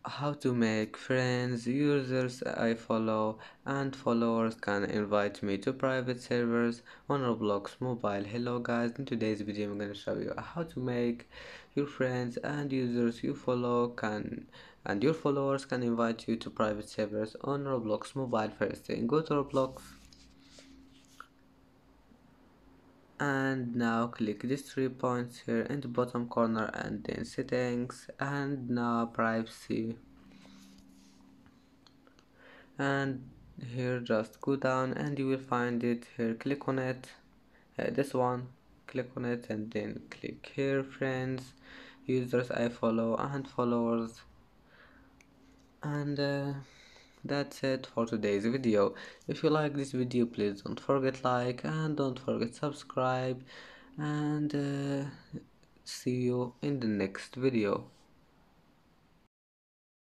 how to make friends, users I follow, and followers can invite me to private servers on Roblox mobile. Hello guys, in today's video I'm gonna show you how to make your friends and users you follow can and your followers can invite you to private servers on Roblox mobile. First thing, go to Roblox and now click these 3 points here in the bottom corner and then settings and now privacy, and here just go down and you will find it here. Click on it, this one, click on it and then click here friends, users I follow and followers, and that's it for today's video. If you like this video, please don't forget like and don't forget subscribe, and see you in the next video.